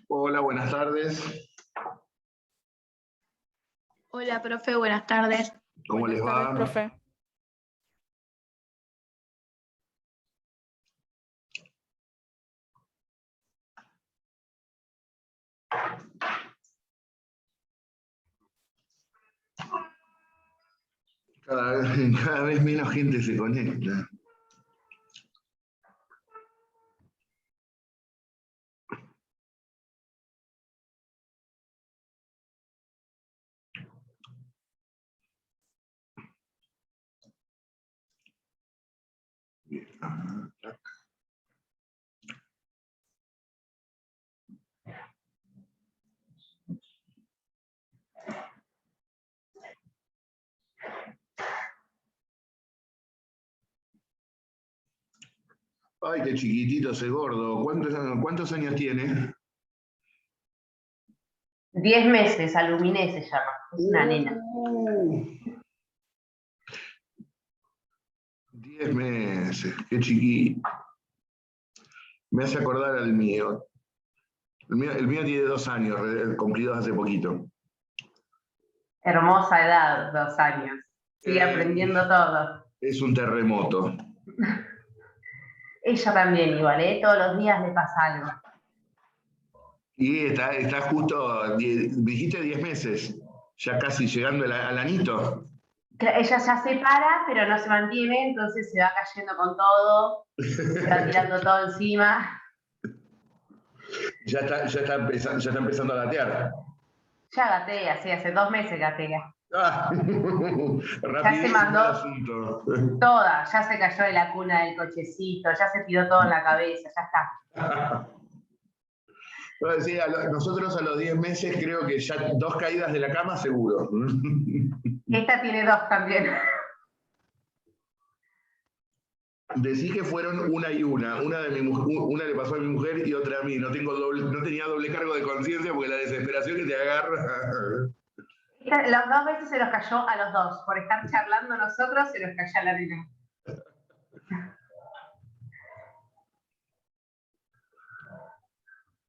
Hola, buenas tardes. Hola, profe, buenas tardes. ¿Cómo les Buenas tardes, va? profe. Cada vez menos gente se conecta. Ay, qué chiquitito ese gordo. ¿Cuántos años tiene? 10 meses, Aluminé se llama, es una nena. 10 meses, qué chiquito. Me hace acordar al mío. El mío tiene 2 años, cumplidos hace poquito. Hermosa edad, 2 años. Sigue aprendiendo todo. Es un terremoto. Ella también igual, todos los días le pasa algo. Y está justo, dijiste 10 meses, ya casi llegando al anito. Ella ya se para, pero no se mantiene, entonces se va cayendo con todo, se va tirando todo encima. Ya está empezando a gatear. Ya gatea, sí, hace 2 meses gatea. Ah, Ya se mandó el asunto. toda, ya se cayó de la cuna del cochecito, ya se tiró todo en la cabeza, ya está. Bueno, sí, nosotros a los 10 meses creo que ya 2 caídas de la cama seguro. Esta tiene 2 también. Decí que fueron una y una. Una le pasó a mi mujer y otra a mí. No tenía doble cargo de conciencia porque la desesperación que te agarra. Las 2 veces se los cayó a los 2. Por estar charlando nosotros, se los cayó a la nena.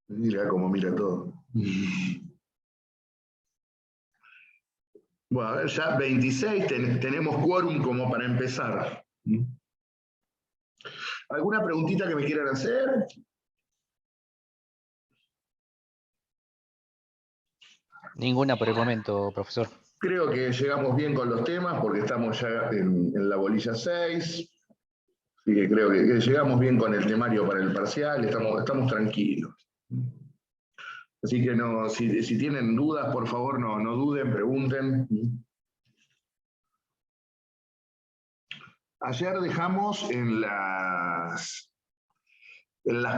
Mira cómo mira todo. Bueno, a ver, ya 26 tenemos quórum como para empezar. ¿Alguna preguntita que me quieran hacer? Ninguna por el momento, profesor. Creo que llegamos bien con los temas porque estamos ya en la bolilla 6. Así que creo que llegamos bien con el temario para el parcial, estamos tranquilos. Así que no, si tienen dudas, por favor, no duden, pregunten. Ayer dejamos en las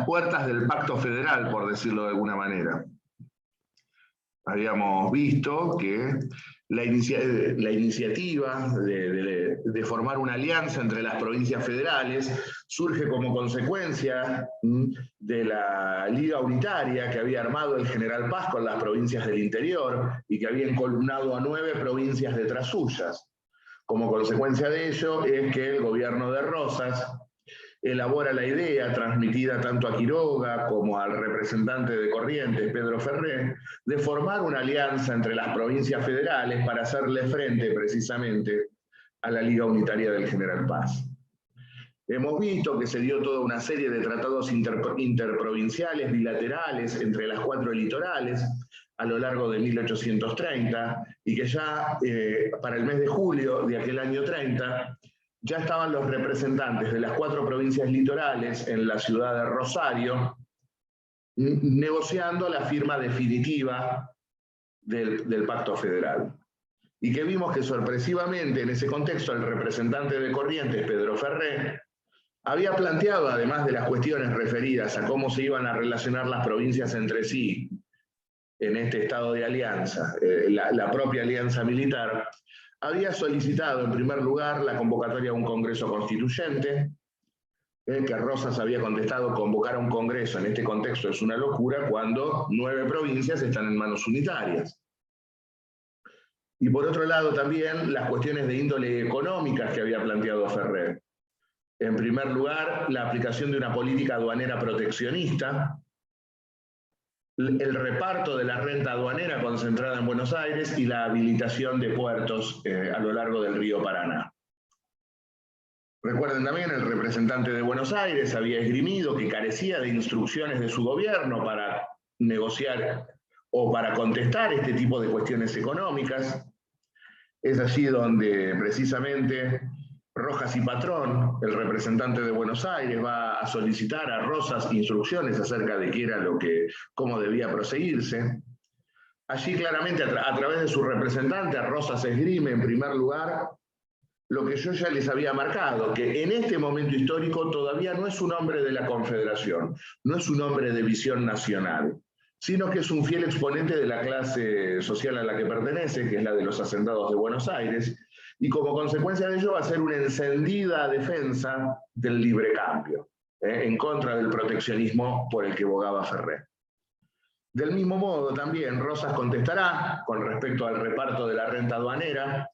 puertas del Pacto Federal, por decirlo de alguna manera. Habíamos visto que la iniciativa de formar una alianza entre las provincias federales surge como consecuencia de la Liga Unitaria que había armado el general Paz con las provincias del interior y que había encolumnado a 9 provincias detrás suyas. Como consecuencia de ello es que el gobierno de Rosas elabora la idea, transmitida tanto a Quiroga como al representante de Corrientes, Pedro Ferré, de formar una alianza entre las provincias federales para hacerle frente precisamente a la Liga Unitaria del General Paz. Hemos visto que se dio toda una serie de tratados interprovinciales bilaterales entre las 4 litorales a lo largo de 1830 y que ya para el mes de julio de aquel año 30 ya estaban los representantes de las 4 provincias litorales en la ciudad de Rosario negociando la firma definitiva del Pacto Federal. Y que vimos que sorpresivamente en ese contexto el representante de Corrientes, Pedro Ferré, había planteado, además de las cuestiones referidas a cómo se iban a relacionar las provincias entre sí en este estado de alianza, la propia alianza militar, había solicitado en primer lugar la convocatoria a un congreso constituyente, que Rosas había contestado: convocar a un congreso en este contexto es una locura cuando 9 provincias están en manos unitarias. Y por otro lado también las cuestiones de índole económicas que había planteado Ferré. En primer lugar, la aplicación de una política aduanera proteccionista, el reparto de la renta aduanera concentrada en Buenos Aires y la habilitación de puertos a lo largo del río Paraná. Recuerden también, el representante de Buenos Aires había esgrimido que carecía de instrucciones de su gobierno para negociar o para contestar este tipo de cuestiones económicas. Es allí donde precisamente Rojas y Patrón, el representante de Buenos Aires, va a solicitar a Rosas instrucciones acerca de qué era cómo debía proseguirse. Allí claramente a través de su representante, a Rosas esgrime en primer lugar lo que yo ya les había marcado, que en este momento histórico todavía no es un hombre de la Confederación, no es un hombre de visión nacional, sino que es un fiel exponente de la clase social a la que pertenece, que es la de los hacendados de Buenos Aires, y como consecuencia de ello va a ser una encendida defensa del libre cambio, en contra del proteccionismo por el que bogaba Ferré. Del mismo modo también Rosas contestará con respecto al reparto de la renta aduanera,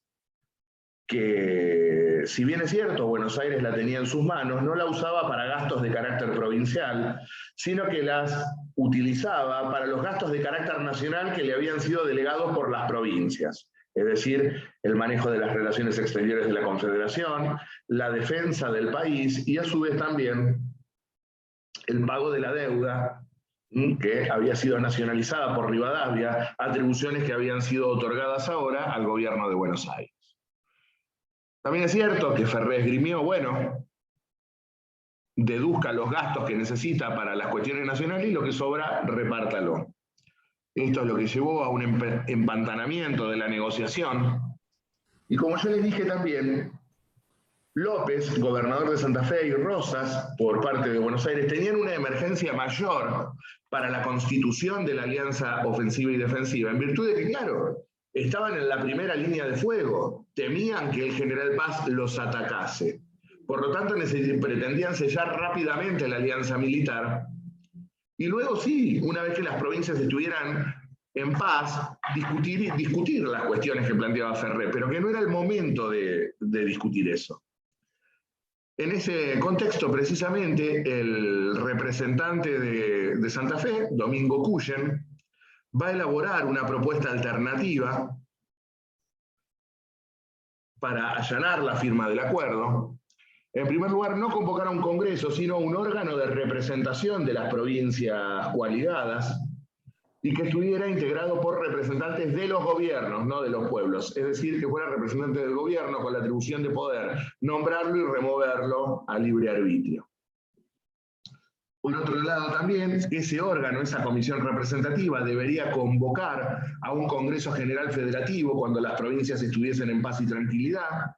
que si bien es cierto, Buenos Aires la tenía en sus manos, no la usaba para gastos de carácter provincial, sino que las utilizaba para los gastos de carácter nacional que le habían sido delegados por las provincias. Es decir, el manejo de las relaciones exteriores de la Confederación, la defensa del país y a su vez también el pago de la deuda que había sido nacionalizada por Rivadavia, atribuciones que habían sido otorgadas ahora al gobierno de Buenos Aires. También es cierto que Ferré esgrimió, bueno, deduzca los gastos que necesita para las cuestiones nacionales y lo que sobra, repártalo. Esto es lo que llevó a un empantanamiento de la negociación. Y como yo les dije también, López, gobernador de Santa Fe, y Rosas, por parte de Buenos Aires, tenían una emergencia mayor para la constitución de la alianza ofensiva y defensiva, en virtud de que, claro, estaban en la primera línea de fuego, temían que el general Paz los atacase. Por lo tanto, pretendían sellar rápidamente la alianza militar. Y luego sí, una vez que las provincias estuvieran en paz, discutir las cuestiones que planteaba Ferré, pero que no era el momento de discutir eso. En ese contexto, precisamente, el representante de Santa Fe, Domingo Cullen, va a elaborar una propuesta alternativa para allanar la firma del acuerdo. En primer lugar, no convocar a un congreso, sino un órgano de representación de las provincias coaligadas y que estuviera integrado por representantes de los gobiernos, no de los pueblos. Es decir, que fuera representante del gobierno con la atribución de poder nombrarlo y removerlo a libre arbitrio. Por otro lado también, ese órgano, esa comisión representativa, debería convocar a un Congreso General Federativo cuando las provincias estuviesen en paz y tranquilidad,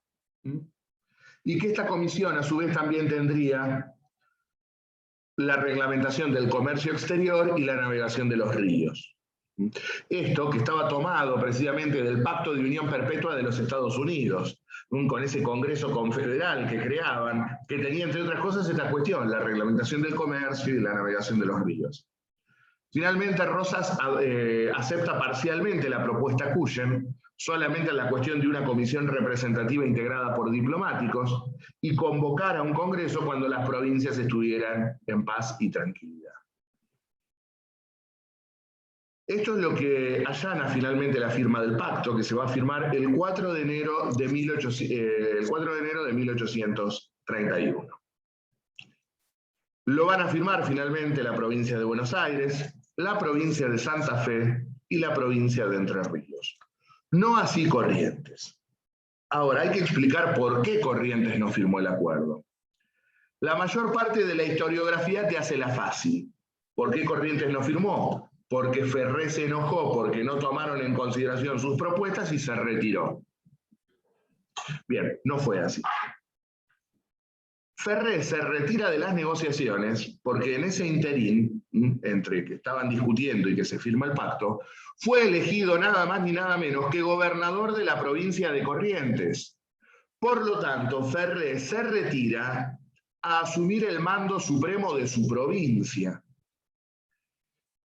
y que esta comisión a su vez también tendría la reglamentación del comercio exterior y la navegación de los ríos. Esto que estaba tomado precisamente del Pacto de Unión Perpetua de los Estados Unidos, con ese Congreso Confederal que creaban, que tenía entre otras cosas esta cuestión, la reglamentación del comercio y la navegación de los ríos. Finalmente Rosas acepta parcialmente la propuesta Cullen, solamente en la cuestión de una comisión representativa integrada por diplomáticos, y convocar a un congreso cuando las provincias estuvieran en paz y tranquilidad. Esto es lo que allana finalmente la firma del pacto, que se va a firmar el 4 de enero de 1831. Lo van a firmar finalmente la provincia de Buenos Aires, la provincia de Santa Fe y la provincia de Entre Ríos. No así Corrientes. Ahora, hay que explicar por qué Corrientes no firmó el acuerdo. La mayor parte de la historiografía te hace la fácil. ¿Por qué Corrientes no firmó? Porque Ferré se enojó porque no tomaron en consideración sus propuestas y se retiró. Bien, no fue así. Ferré se retira de las negociaciones porque en ese interín, entre que estaban discutiendo y que se firma el pacto, fue elegido nada más ni nada menos que gobernador de la provincia de Corrientes. Por lo tanto, Ferré se retira a asumir el mando supremo de su provincia.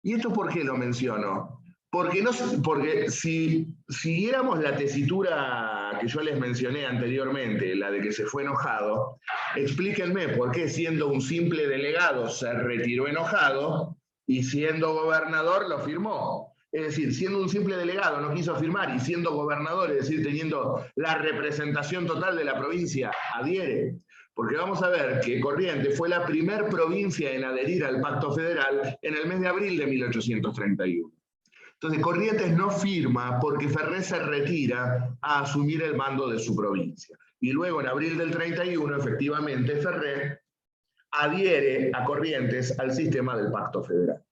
¿Y esto por qué lo menciono? Porque si siguiéramos la tesitura que yo les mencioné anteriormente, la de que se fue enojado, explíquenme por qué siendo un simple delegado se retiró enojado y siendo gobernador lo firmó. Es decir, siendo un simple delegado no quiso firmar, y siendo gobernador, es decir, teniendo la representación total de la provincia, adhiere. Porque vamos a ver que Corrientes fue la primer provincia en adherir al Pacto Federal en el mes de abril de 1831. Entonces Corrientes no firma porque Ferré se retira a asumir el mando de su provincia. Y luego en abril del 31, efectivamente, Ferré adhiere a Corrientes al sistema del Pacto Federal.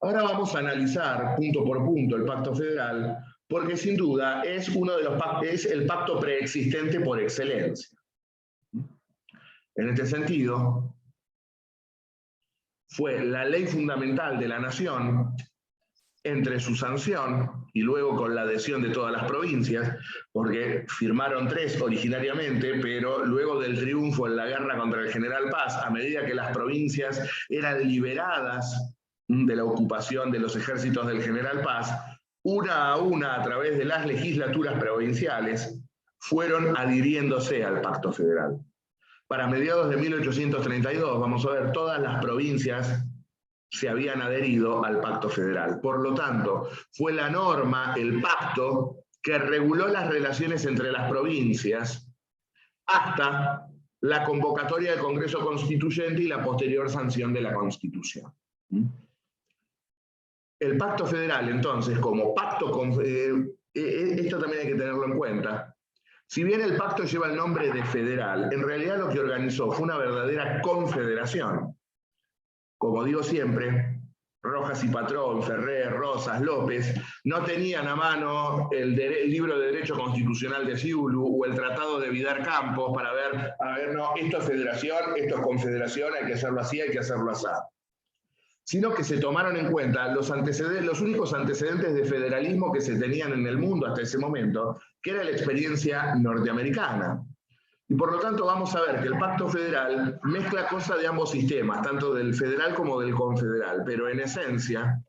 Ahora vamos a analizar punto por punto el Pacto Federal, porque sin duda es uno de los es el pacto preexistente por excelencia. En este sentido, fue la ley fundamental de la nación, entre su sanción y luego con la adhesión de todas las provincias, porque firmaron 3 originariamente, pero luego del triunfo en la guerra contra el general Paz, a medida que las provincias eran liberadas de la ocupación de los ejércitos del general Paz, una a una, a través de las legislaturas provinciales, fueron adhiriéndose al Pacto Federal. Para mediados de 1832, vamos a ver, todas las provincias se habían adherido al Pacto Federal. Por lo tanto, fue la norma, el pacto, que reguló las relaciones entre las provincias hasta la convocatoria del Congreso Constituyente y la posterior sanción de la Constitución. El Pacto Federal, entonces, como pacto, esto también hay que tenerlo en cuenta, si bien el pacto lleva el nombre de federal, en realidad lo que organizó fue una verdadera confederación. Como digo siempre, Rojas y Patrón, Ferré, Rosas, López, no tenían a mano el libro de Derecho Constitucional de Ciulu o el Tratado de Vidar Campos para ver, no, esto es federación, esto es confederación, hay que hacerlo así, hay que hacerlo así. Sino que se tomaron en cuenta los únicos antecedentes de federalismo que se tenían en el mundo hasta ese momento, que era la experiencia norteamericana. Y por lo tanto vamos a ver que el Pacto Federal mezcla cosas de ambos sistemas, tanto del federal como del confederal, pero en esencia,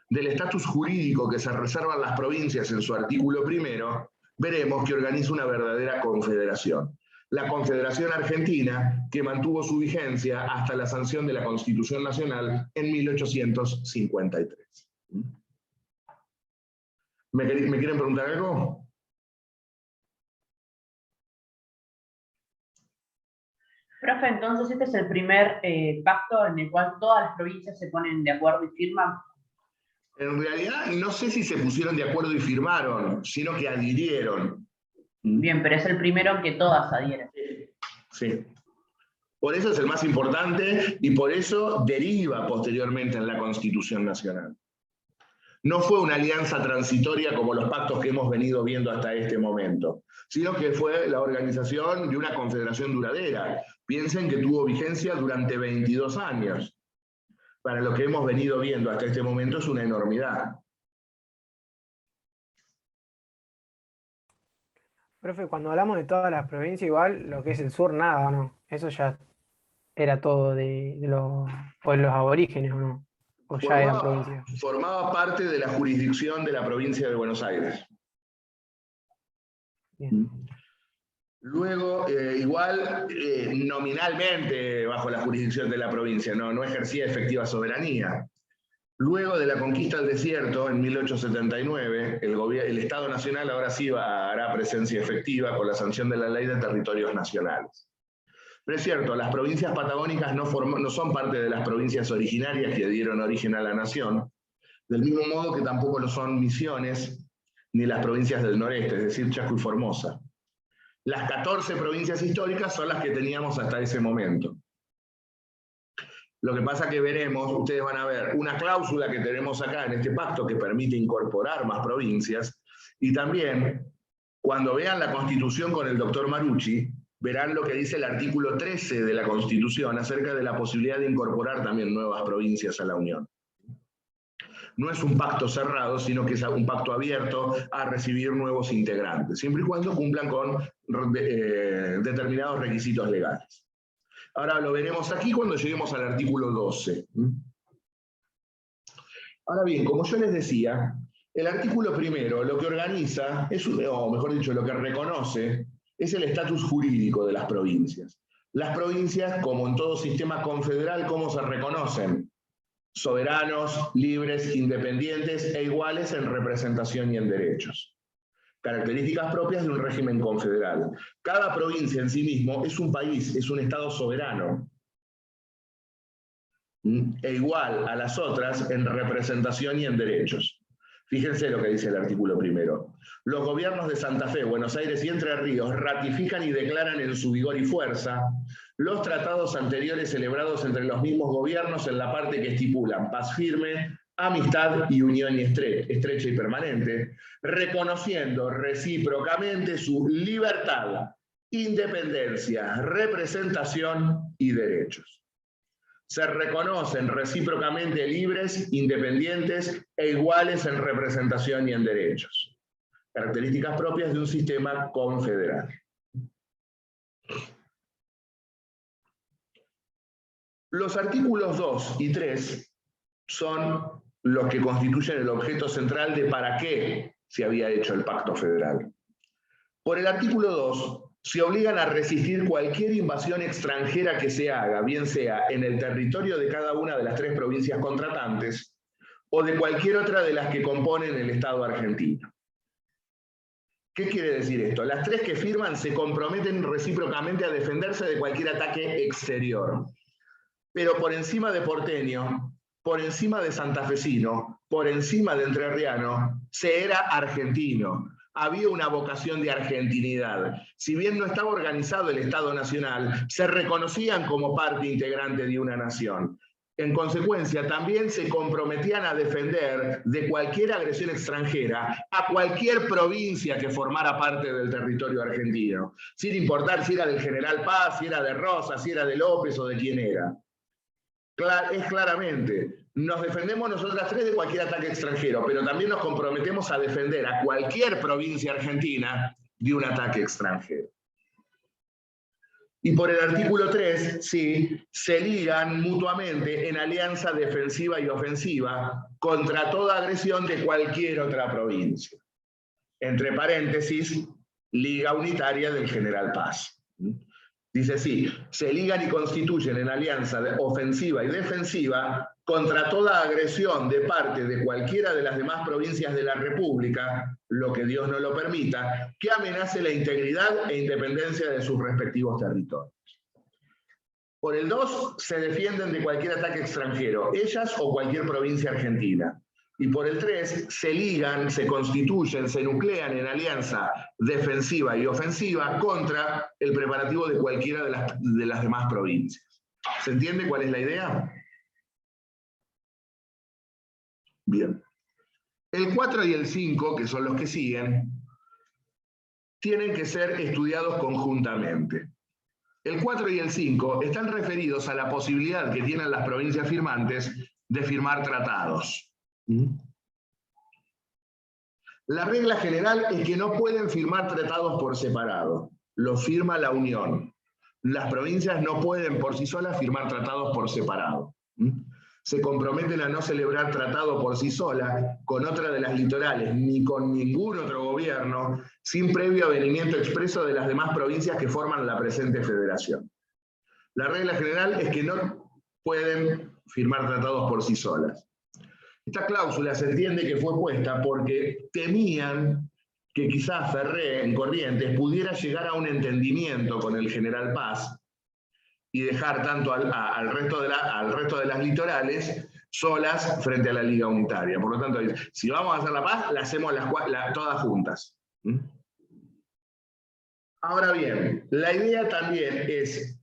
del estatus jurídico que se reservan las provincias en su artículo 1, veremos que organiza una verdadera confederación. La Confederación Argentina, que mantuvo su vigencia hasta la sanción de la Constitución Nacional en 1853. ¿Me quieren preguntar algo? Profe, entonces este es el primer pacto en el cual todas las provincias se ponen de acuerdo y firman. En realidad, no sé si se pusieron de acuerdo y firmaron, sino que adhirieron. Bien, pero es el primero en que todas adhieren. Sí. Por eso es el más importante y por eso deriva posteriormente en la Constitución Nacional. No fue una alianza transitoria como los pactos que hemos venido viendo hasta este momento, sino que fue la organización de una confederación duradera. Piensen que tuvo vigencia durante 22 años. Para lo que hemos venido viendo hasta este momento es una enormidad. Profe, cuando hablamos de todas las provincias, igual lo que es el sur, nada, ¿no? Eso ya era todo de los pueblos aborígenes, ¿o no? O ya eran provincias. Formaba parte de la jurisdicción de la provincia de Buenos Aires. Bien. Luego, igual, nominalmente bajo la jurisdicción de la provincia, no ejercía efectiva soberanía. Luego de la conquista del desierto, en 1879, el Estado Nacional ahora sí hará presencia efectiva con la sanción de la Ley de Territorios Nacionales. Pero es cierto, las provincias patagónicas no son parte de las provincias originarias que dieron origen a la nación, del mismo modo que tampoco lo son Misiones ni las provincias del noreste, es decir, Chaco y Formosa. Las 14 provincias históricas son las que teníamos hasta ese momento. Lo que pasa que veremos, ustedes van a ver, una cláusula que tenemos acá en este pacto que permite incorporar más provincias, y también, cuando vean la Constitución con el doctor Marucci, verán lo que dice el artículo 13 de la Constitución acerca de la posibilidad de incorporar también nuevas provincias a la Unión. No es un pacto cerrado, sino que es un pacto abierto a recibir nuevos integrantes, siempre y cuando cumplan con determinados requisitos legales. Ahora lo veremos aquí cuando lleguemos al artículo 12. Ahora bien, como yo les decía, el artículo 1 lo que organiza, o mejor dicho, lo que reconoce, es el estatus jurídico de las provincias. Las provincias, como en todo sistema confederal, ¿cómo se reconocen? soberanos, libres, independientes e iguales en representación y en derechos. Características propias de un régimen confederal. Cada provincia en sí mismo es un país, es un estado soberano, e igual a las otras en representación y en derechos. Fíjense lo que dice el artículo primero. Los gobiernos de Santa Fe, Buenos Aires y Entre Ríos ratifican y declaran en su vigor y fuerza los tratados anteriores celebrados entre los mismos gobiernos en la parte que estipulan paz firme, amistad y unión estrecha y permanente, reconociendo recíprocamente su libertad, independencia, representación y derechos. Se reconocen recíprocamente libres, independientes e iguales en representación y en derechos. Características propias de un sistema confederal. Los artículos 2 y 3 son los que constituyen el objeto central de para qué se había hecho el Pacto Federal. Por el artículo 2, se obligan a resistir cualquier invasión extranjera que se haga, bien sea en el territorio de cada una de las 3 provincias contratantes o de cualquier otra de las que componen el Estado argentino. ¿Qué quiere decir esto? Las 3 que firman se comprometen recíprocamente a defenderse de cualquier ataque exterior. Pero por encima de porteño, por encima de santafesino, por encima de entrerriano, se era argentino. Había una vocación de argentinidad. Si bien no estaba organizado el Estado Nacional, se reconocían como parte integrante de una nación. En consecuencia, también se comprometían a defender de cualquier agresión extranjera a cualquier provincia que formara parte del territorio argentino, sin importar si era del General Paz, si era de Rosas, si era de López o de quién era. Es claramente, nos defendemos nosotras 3 de cualquier ataque extranjero, pero también nos comprometemos a defender a cualquier provincia argentina de un ataque extranjero. Y por el artículo 3, sí, se ligan mutuamente en alianza defensiva y ofensiva contra toda agresión de cualquier otra provincia. Entre paréntesis, Liga Unitaria del General Paz. Dice sí, se ligan y constituyen en alianza ofensiva y defensiva contra toda agresión de parte de cualquiera de las demás provincias de la República, lo que Dios no lo permita, que amenace la integridad e independencia de sus respectivos territorios. Por el 2, se defienden de cualquier ataque extranjero, ellas o cualquier provincia argentina. Y por el 3, se ligan, se constituyen, se nuclean en alianza defensiva y ofensiva contra el preparativo de cualquiera de las demás provincias. ¿Se entiende cuál es la idea? Bien. El 4 y el 5, que son los que siguen, tienen que ser estudiados conjuntamente. El 4 y el 5 están referidos a la posibilidad que tienen las provincias firmantes de firmar tratados. La regla general es que no pueden firmar tratados por separado, lo firma la Unión. Las provincias no pueden por sí solas firmar tratados por separado. Se comprometen a no celebrar tratado por sí sola con otra de las litorales, ni con ningún otro gobierno, sin previo avenimiento expreso de las demás provincias que forman la presente federación. La regla general es que no pueden firmar tratados por sí solas. Esta cláusula se entiende que fue puesta porque temían que quizás Ferré, en Corrientes, pudiera llegar a un entendimiento con el General Paz y dejar tanto al resto de las litorales solas frente a la Liga Unitaria. Por lo tanto, si vamos a hacer la paz, la hacemos todas juntas. Ahora bien, la idea también es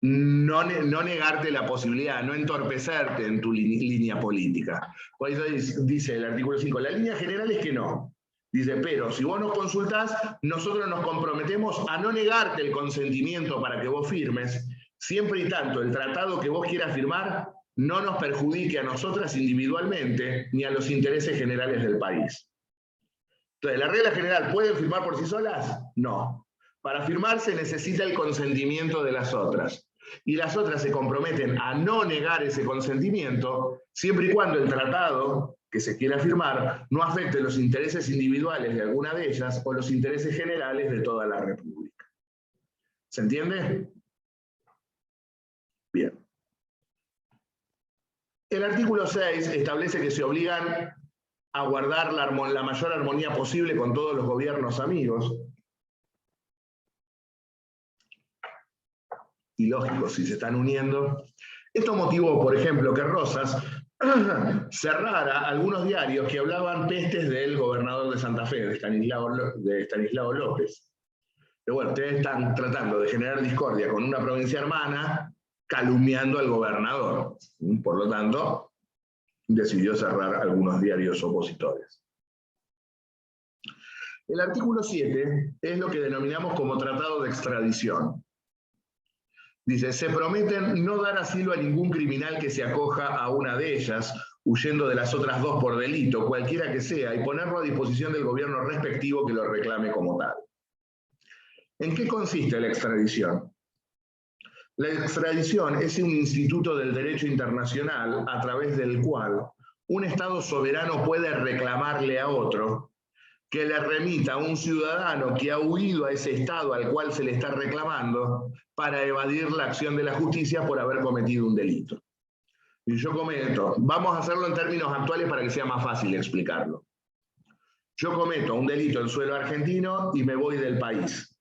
no negarte la posibilidad, no entorpecerte en tu línea política. Por eso dice el artículo 5, la línea general es que no. Dice, pero si vos nos consultás, nosotros nos comprometemos a no negarte el consentimiento para que vos firmes, siempre y tanto el tratado que vos quieras firmar no nos perjudique a nosotras individualmente ni a los intereses generales del país. Entonces, ¿la regla general pueden firmar por sí solas? No. Para firmar se necesita el consentimiento de las otras. Y las otras se comprometen a no negar ese consentimiento siempre y cuando el tratado que se quiera firmar no afecte los intereses individuales de alguna de ellas o los intereses generales de toda la República. ¿Se entiende? Bien. El artículo 6 establece que se obligan a guardar la mayor armonía posible con todos los gobiernos amigos. Y lógico, si se están uniendo. Esto motivó, por ejemplo, que Rosas cerrara algunos diarios que hablaban pestes del gobernador de Santa Fe, de Estanislao López. Pero bueno, ustedes están tratando de generar discordia con una provincia hermana, calumniando al gobernador. Por lo tanto, decidió cerrar algunos diarios opositores. El artículo 7 es lo que denominamos como tratado de extradición. Dice, se prometen no dar asilo a ningún criminal que se acoja a una de ellas, huyendo de las otras dos por delito, cualquiera que sea, y ponerlo a disposición del gobierno respectivo que lo reclame como tal. ¿En qué consiste la extradición? La extradición es un instituto del derecho internacional a través del cual un Estado soberano puede reclamarle a otro que le remita a un ciudadano que ha huido a ese Estado al cual se le está reclamando para evadir la acción de la justicia por haber cometido un delito. Y yo comento, vamos a hacerlo en términos actuales para que sea más fácil explicarlo. Yo cometo un delito en suelo argentino y me voy del país.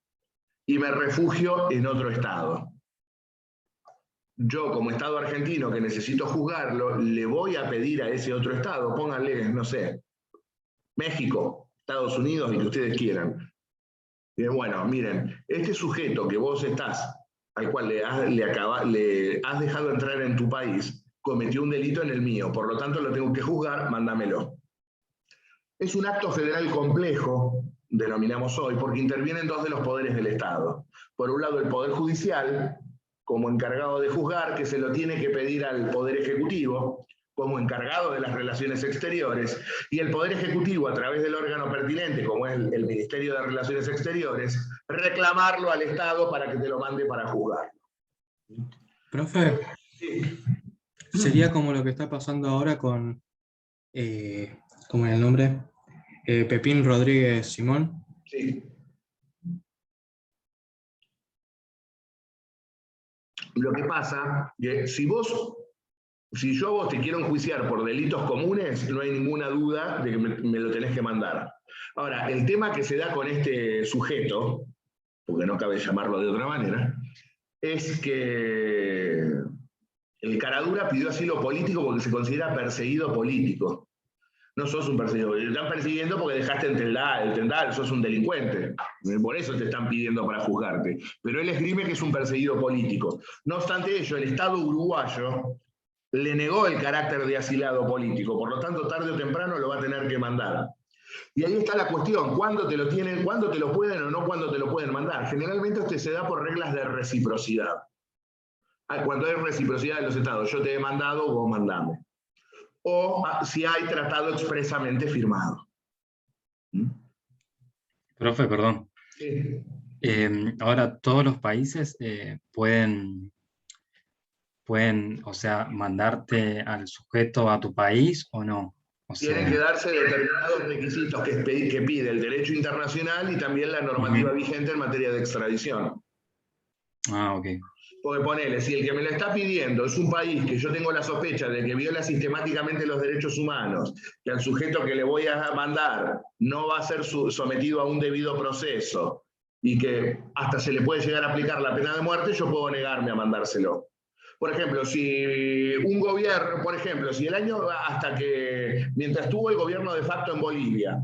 Y me refugio en otro Estado. Yo, como Estado argentino que necesito juzgarlo, le voy a pedir a ese otro Estado, pónganle, no sé, México, Estados Unidos y que ustedes quieran. Y bueno, miren, este sujeto que vos estás, al cual le has dejado entrar en tu país, cometió un delito en el mío, por lo tanto lo tengo que juzgar, mándamelo. Es un acto federal complejo, denominamos hoy, porque intervienen dos de los poderes del Estado. Por un lado el Poder Judicial, como encargado de juzgar, que se lo tiene que pedir al Poder Ejecutivo, como encargado de las relaciones exteriores, y el Poder Ejecutivo, a través del órgano pertinente, como es el Ministerio de Relaciones Exteriores, reclamarlo al Estado para que te lo mande para juzgar. Profe, Sí. sería como lo que está pasando ahora con, ¿cómo es el nombre? Pepín Rodríguez Simón. Sí. Lo que pasa que si yo a vos te quiero enjuiciar por delitos comunes, no hay ninguna duda de que me lo tenés que mandar. Ahora, el tema que se da con este sujeto, porque no cabe llamarlo de otra manera, es que el caradura pidió asilo político porque se considera perseguido político. No sos un perseguido, te están persiguiendo porque dejaste el tendal, sos un delincuente. Por eso te están pidiendo para juzgarte. Pero él esgrime que es un perseguido político. No obstante ello, el Estado uruguayo le negó el carácter de asilado político, por lo tanto tarde o temprano lo va a tener que mandar. Y ahí está la cuestión, ¿cuándo te lo pueden o no cuándo te lo pueden mandar? Generalmente esto se da por reglas de reciprocidad. Cuando hay reciprocidad de los estados, yo te he mandado, vos mandame. O si hay tratado expresamente firmado. Profe, perdón. Sí. Ahora todos los países pueden, o sea, mandarte al sujeto a tu país o no. O Tienen sea, que darse determinados requisitos que pide el derecho internacional y también la normativa vigente en materia de extradición. Ah, ok. Porque ponele, si el que me lo está pidiendo es un país que yo tengo la sospecha de que viola sistemáticamente los derechos humanos, que al sujeto que le voy a mandar no va a ser sometido a un debido proceso y que hasta se le puede llegar a aplicar la pena de muerte, yo puedo negarme a mandárselo. Por ejemplo, si un gobierno, si el año mientras estuvo el gobierno de facto en Bolivia,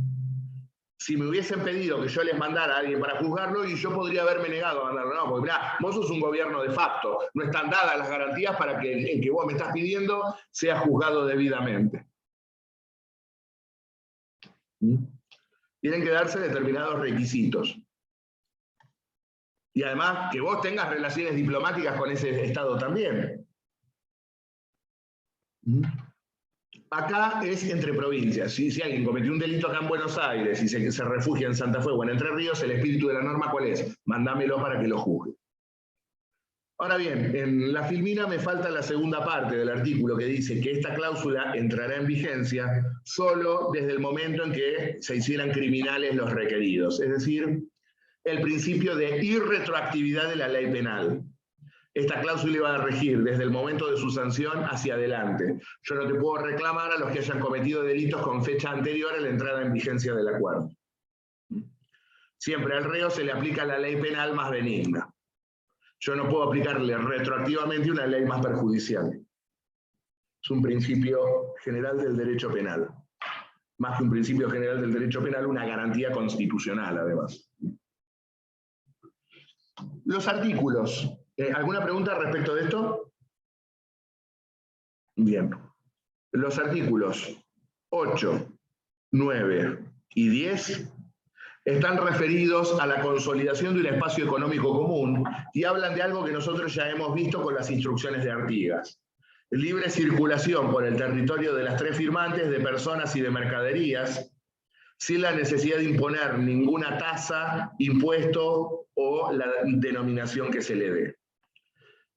si me hubiesen pedido que yo les mandara a alguien para juzgarlo, y yo podría haberme negado a mandarlo. No, porque mirá, vos sos un gobierno de facto, no están dadas las garantías para que el que vos me estás pidiendo sea juzgado debidamente. Tienen que darse determinados requisitos. Y además que vos tengas relaciones diplomáticas con ese Estado también. Acá es entre provincias. Si alguien cometió un delito acá en Buenos Aires y se refugia en Santa Fe o en Entre Ríos, el espíritu de la norma, ¿cuál es? Mandámelo para que lo juzgue. Ahora bien, en la filmina me falta la segunda parte del artículo que dice que esta cláusula entrará en vigencia solo desde el momento en que se hicieran criminales los requeridos. Es decir, el principio de irretroactividad de la ley penal. esta cláusula iba a regir desde el momento de su sanción hacia adelante. Yo no te puedo reclamar a los que hayan cometido delitos con fecha anterior a la entrada en vigencia del acuerdo. Siempre al reo se le aplica la ley penal más benigna. Yo no puedo aplicarle retroactivamente una ley más perjudicial. Es un principio general del derecho penal. Más que un principio general del derecho penal, una garantía constitucional, además. Los artículos. ¿Alguna pregunta respecto de esto? Bien. Los artículos 8, 9 y 10 están referidos a la consolidación de un espacio económico común y hablan de algo que nosotros ya hemos visto con las instrucciones de Artigas. Libre circulación por el territorio de las tres firmantes de personas y de mercaderías, sin la necesidad de imponer ninguna tasa, impuesto o la denominación que se le dé.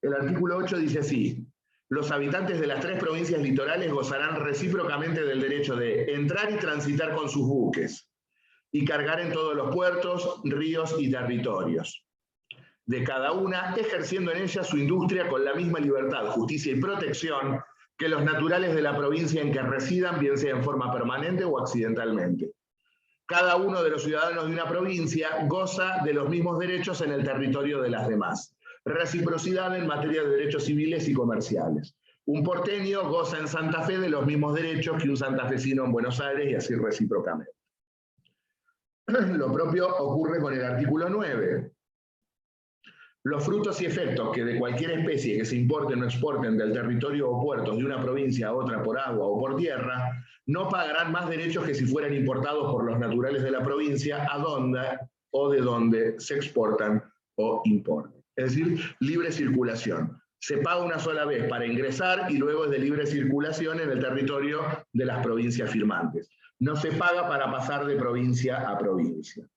El artículo 8 dice así: los habitantes de las tres provincias litorales gozarán recíprocamente del derecho de entrar y transitar con sus buques y cargar en todos los puertos, ríos y territorios de cada una, ejerciendo en ella su industria con la misma libertad, justicia y protección que los naturales de la provincia en que residan, bien sea en forma permanente o accidentalmente. Cada uno de los ciudadanos de una provincia goza de los mismos derechos en el territorio de las demás. Reciprocidad en materia de derechos civiles y comerciales. Un porteño goza en Santa Fe de los mismos derechos que un santafesino en Buenos Aires y así recíprocamente. Lo propio ocurre con el artículo 9. Los frutos y efectos que de cualquier especie que se importen o exporten del territorio o puertos de una provincia a otra por agua o por tierra, no pagarán más derechos que si fueran importados por los naturales de la provincia a donde o de donde se exportan o importan. Es decir, libre circulación. Se paga una sola vez para ingresar y luego es de libre circulación en el territorio de las provincias firmantes. No se paga para pasar de provincia a provincia.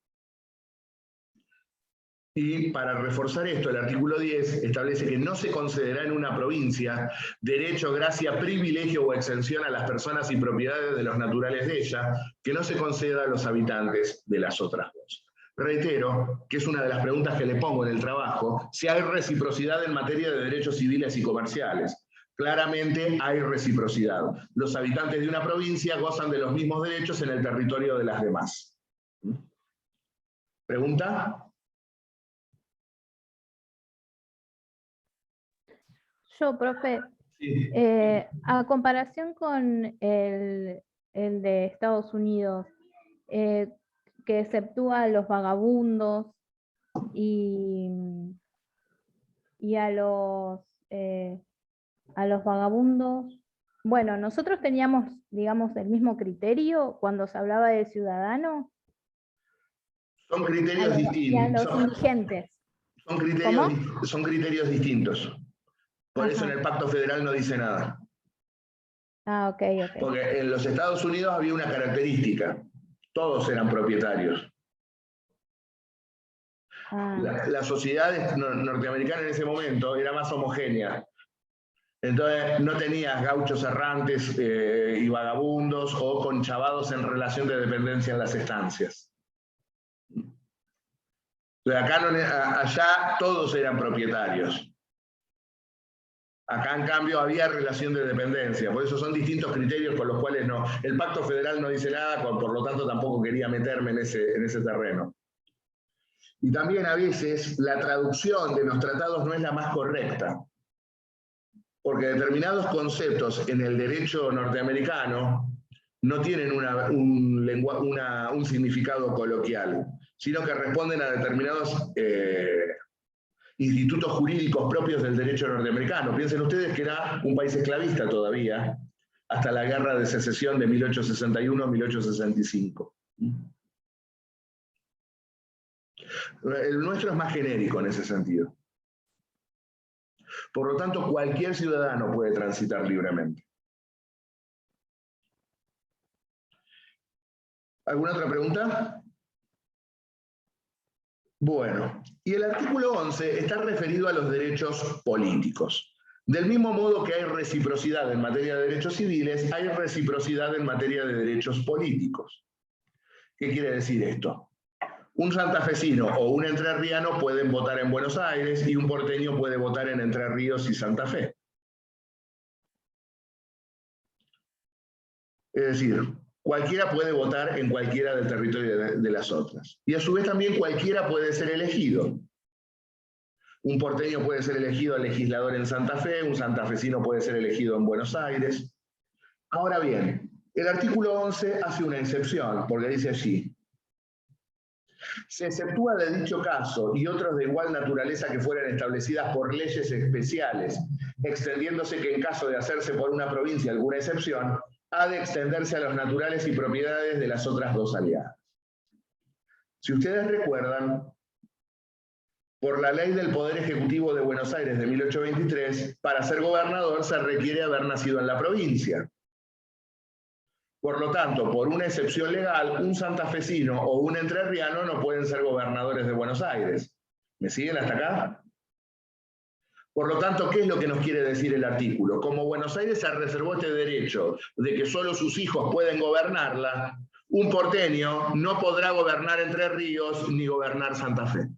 Y para reforzar esto, el artículo 10 establece que no se concederá en una provincia derecho, gracia, privilegio o exención a las personas y propiedades de los naturales de ella, que no se conceda a los habitantes de las otras dos. Reitero, que es una de las preguntas que le pongo en el trabajo, si hay reciprocidad en materia de derechos civiles y comerciales. Claramente hay reciprocidad. Los habitantes de una provincia gozan de los mismos derechos en el territorio de las demás. ¿Pregunta? Yo, profe, Sí. a comparación con el de Estados Unidos, que exceptúa a los vagabundos y a los vagabundos, bueno, nosotros teníamos, digamos, el mismo criterio cuando se hablaba de ciudadano. Son criterios Y a distintos. los indigentes. Son criterios distintos. Por eso en Ajá. el Pacto Federal no dice nada. Ah, ok. Porque en los Estados Unidos había una característica. Todos eran propietarios. Ah. La sociedad norteamericana en ese momento era más homogénea. Entonces no tenías gauchos errantes y vagabundos o conchavados en relación de dependencia en las estancias. Allá todos eran propietarios. Acá, en cambio, había relación de dependencia. Por eso son distintos criterios con los cuales no. El Pacto Federal no dice nada, por lo tanto tampoco quería meterme en ese terreno. Y también a veces la traducción de los tratados no es la más correcta. Porque determinados conceptos en el derecho norteamericano no tienen un significado coloquial, sino que responden a determinados institutos jurídicos propios del derecho norteamericano. Piensen ustedes que era un país esclavista todavía, hasta la Guerra de Secesión de 1861-1865. El nuestro es más genérico en ese sentido. Por lo tanto, cualquier ciudadano puede transitar libremente. ¿Alguna otra pregunta? Bueno, y el artículo 11 está referido a los derechos políticos. Del mismo modo que hay reciprocidad en materia de derechos civiles, hay reciprocidad en materia de derechos políticos. ¿Qué quiere decir esto? Un santafesino o un entrerriano pueden votar en Buenos Aires y un porteño puede votar en Entre Ríos y Santa Fe. Es decir, cualquiera puede votar en cualquiera del territorio de las otras. Y a su vez también cualquiera puede ser elegido. Un porteño puede ser elegido legislador en Santa Fe, un santafesino puede ser elegido en Buenos Aires. Ahora bien, el artículo 11 hace una excepción, porque dice allí: se exceptúa de dicho caso y otros de igual naturaleza que fueran establecidas por leyes especiales, extendiéndose que en caso de hacerse por una provincia alguna excepción, ha de extenderse a los naturales y propiedades de las otras dos aliadas. Si ustedes recuerdan, por la ley del Poder Ejecutivo de Buenos Aires de 1823, para ser gobernador se requiere haber nacido en la provincia. Por lo tanto, por una excepción legal, un santafesino o un entrerriano no pueden ser gobernadores de Buenos Aires. ¿Me siguen hasta acá? Por lo tanto, ¿qué es lo que nos quiere decir el artículo? Como Buenos Aires se reservó este derecho de que solo sus hijos pueden gobernarla, un porteño no podrá gobernar Entre Ríos ni gobernar Santa Fe.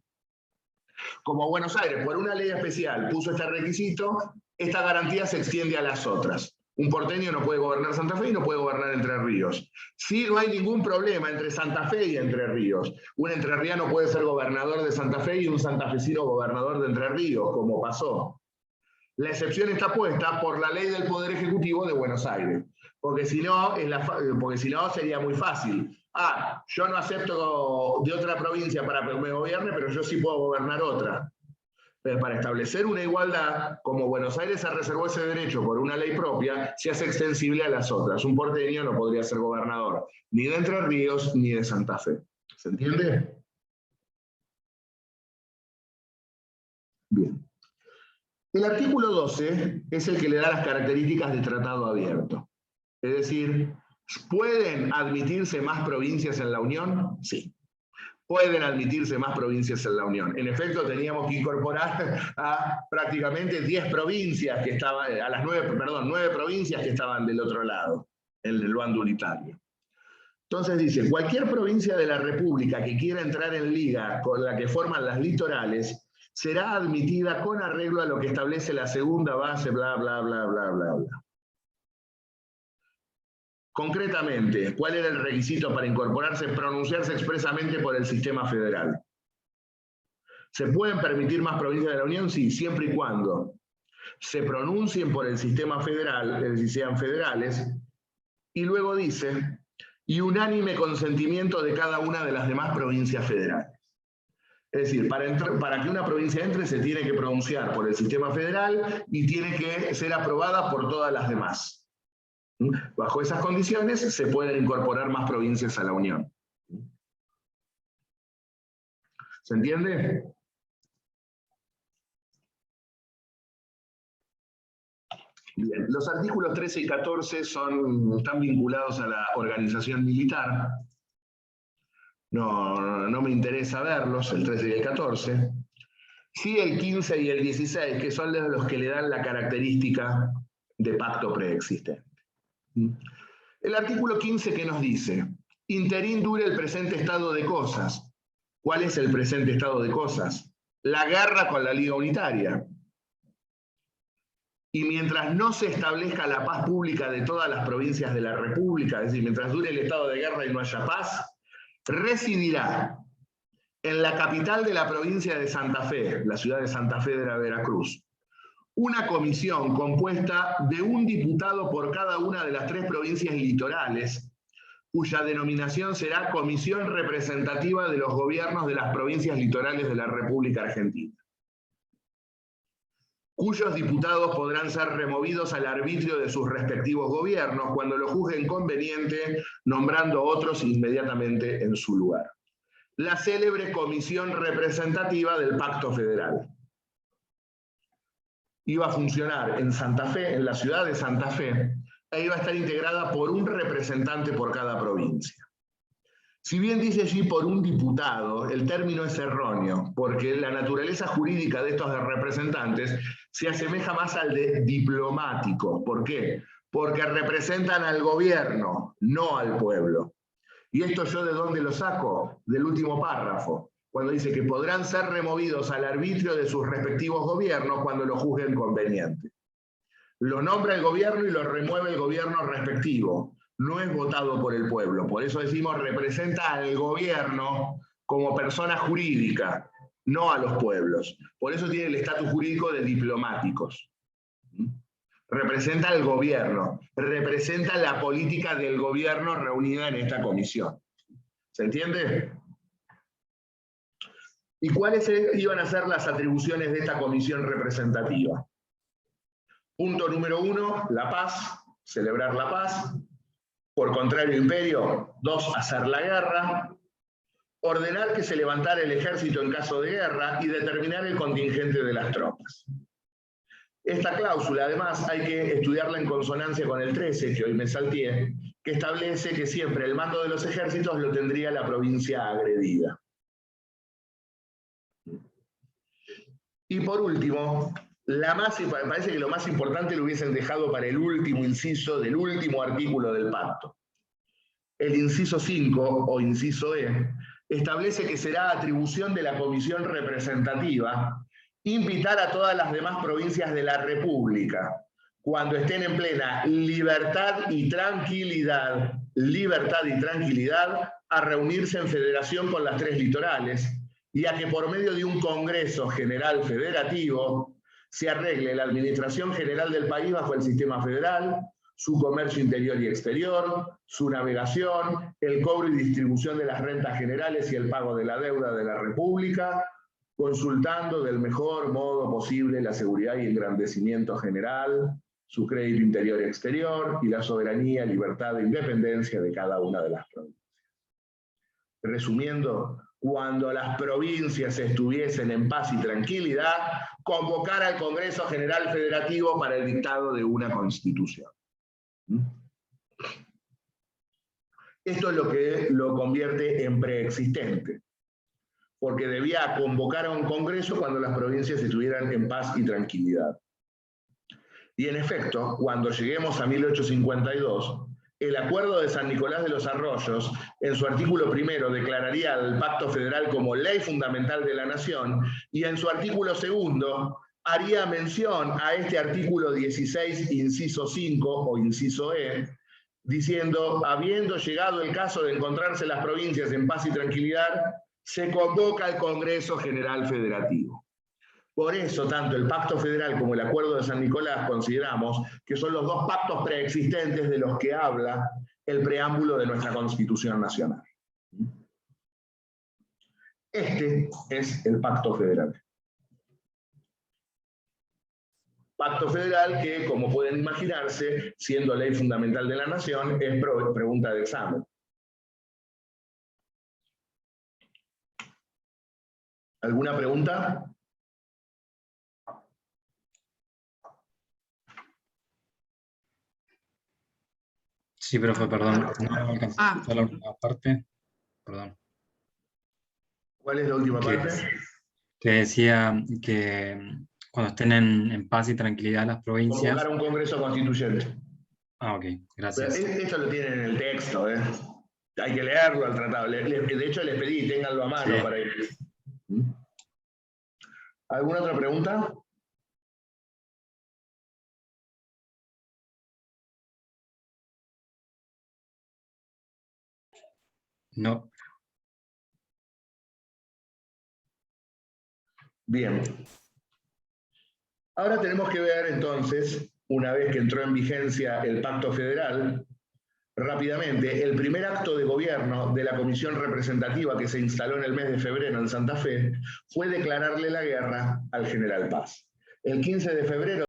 Como Buenos Aires, por una ley especial, puso este requisito, esta garantía se extiende a las otras. Un porteño no puede gobernar Santa Fe y no puede gobernar Entre Ríos. Sí, no hay ningún problema entre Santa Fe y Entre Ríos. Un entrerriano puede ser gobernador de Santa Fe y un santafesino gobernador de Entre Ríos, como pasó. La excepción está puesta por la ley del Poder Ejecutivo de Buenos Aires. Porque si no, sería muy fácil. Ah, yo no acepto de otra provincia para que me gobierne, pero yo sí puedo gobernar otra. Para establecer una igualdad, como Buenos Aires se reservó ese derecho por una ley propia, se hace extensible a las otras. Un porteño no podría ser gobernador ni de Entre Ríos ni de Santa Fe. ¿Se entiende? Bien. El artículo 12 es el que le da las características de tratado abierto. Es decir, ¿pueden admitirse más provincias en la Unión? Sí. Pueden admitirse más provincias en la Unión. En efecto, teníamos que incorporar a prácticamente 10 provincias que estaban, a las 9 provincias que estaban del otro lado, en el bando unitario. Entonces dice, cualquier provincia de la República que quiera entrar en liga con la que forman las litorales, será admitida con arreglo a lo que establece la segunda base, bla, bla, bla, bla, bla, bla. Concretamente, ¿cuál era el requisito para incorporarse? Pronunciarse expresamente por el sistema federal. ¿Se pueden permitir más provincias de la Unión? Sí, siempre y cuando se pronuncien por el sistema federal, es decir, sean federales, y luego dice, y unánime consentimiento de cada una de las demás provincias federales. Es decir, para que una provincia entre se tiene que pronunciar por el sistema federal y tiene que ser aprobada por todas las demás. Bajo esas condiciones se pueden incorporar más provincias a la Unión. ¿Se entiende? Bien, los artículos 13 y 14 están vinculados a la organización militar. No me interesa verlos, el 13 y el 14. Sí, el 15 y el 16, que son los que le dan la característica de pacto preexistente. El artículo 15, ¿qué nos dice? Interín dure el presente estado de cosas. ¿Cuál es el presente estado de cosas? La guerra con la Liga Unitaria. Y mientras no se establezca la paz pública de todas las provincias de la República, es decir, mientras dure el estado de guerra y no haya paz, residirá en la capital de la provincia de Santa Fe, la ciudad de Santa Fe de la Veracruz, una comisión compuesta de un diputado por cada una de las 3 provincias litorales, cuya denominación será Comisión Representativa de los Gobiernos de las Provincias Litorales de la República Argentina, cuyos diputados podrán ser removidos al arbitrio de sus respectivos gobiernos cuando lo juzguen conveniente, nombrando otros inmediatamente en su lugar. La célebre Comisión Representativa del Pacto Federal. Iba a funcionar en Santa Fe, en la ciudad de Santa Fe, e iba a estar integrada por un representante por cada provincia. Si bien dice allí por un diputado, el término es erróneo, porque la naturaleza jurídica de estos representantes se asemeja más al de diplomático. ¿Por qué? Porque representan al gobierno, no al pueblo. ¿Y esto yo de dónde lo saco? Del último párrafo, cuando dice que podrán ser removidos al arbitrio de sus respectivos gobiernos cuando lo juzguen conveniente. Lo nombra el gobierno y lo remueve el gobierno respectivo. No es votado por el pueblo. Por eso decimos representa al gobierno como persona jurídica, no a los pueblos. Por eso tiene el estatus jurídico de diplomáticos. Representa al gobierno, representa la política del gobierno reunida en esta comisión. ¿Se entiende? ¿Y cuáles iban a ser las atribuciones de esta comisión representativa? Punto número 1, la paz, celebrar la paz. Por contrario, imperio. 2, hacer la guerra. Ordenar que se levantara el ejército en caso de guerra y determinar el contingente de las tropas. Esta cláusula, además, hay que estudiarla en consonancia con el 13, que hoy me salteé, que establece que siempre el mando de los ejércitos lo tendría la provincia agredida. Y por último, parece que lo más importante lo hubiesen dejado para el último inciso del último artículo del pacto. El inciso 5, o inciso E, establece que será atribución de la comisión representativa invitar a todas las demás provincias de la República, cuando estén en plena libertad y tranquilidad, a reunirse en federación con las 3 litorales, y a que por medio de un Congreso General Federativo se arregle la administración general del país bajo el sistema federal, su comercio interior y exterior, su navegación, el cobro y distribución de las rentas generales y el pago de la deuda de la República, consultando del mejor modo posible la seguridad y engrandecimiento general, su crédito interior y exterior, y la soberanía, libertad e independencia de cada una de las provincias. Resumiendo, cuando las provincias estuviesen en paz y tranquilidad, convocar al Congreso General Federativo para el dictado de una Constitución. Esto es lo que lo convierte en preexistente, porque debía convocar a un Congreso cuando las provincias estuvieran en paz y tranquilidad. Y en efecto, cuando lleguemos a 1852, el Acuerdo de San Nicolás de los Arroyos, en su artículo 1, declararía al Pacto Federal como ley fundamental de la nación, y en su artículo 2, haría mención a este artículo 16, inciso 5 o inciso E, diciendo, habiendo llegado el caso de encontrarse las provincias en paz y tranquilidad, se convoca al Congreso General Federativo. Por eso, tanto el Pacto Federal como el Acuerdo de San Nicolás consideramos que son los 2 pactos preexistentes de los que habla el preámbulo de nuestra Constitución Nacional. Este es el Pacto Federal. Pacto Federal que, como pueden imaginarse, siendo ley fundamental de la nación, es pregunta de examen. ¿Alguna pregunta? Sí, profe, perdón. No alcancé a escuchar la última parte. Perdón. ¿Cuál es la última parte? Te decía que cuando estén en paz y tranquilidad las provincias... Convocar un Congreso Constituyente. Ah, ok, gracias. Esto lo tienen en el texto, ¿eh? Hay que leerlo al tratado. De hecho, les pedí, ténganlo a mano, sí, para ir. ¿Alguna otra pregunta? No. Bien. Ahora tenemos que ver, entonces, una vez que entró en vigencia el Pacto Federal, rápidamente, el primer acto de gobierno de la comisión representativa que se instaló en el mes de febrero en Santa Fe fue declararle la guerra al general Paz. El 15 de febrero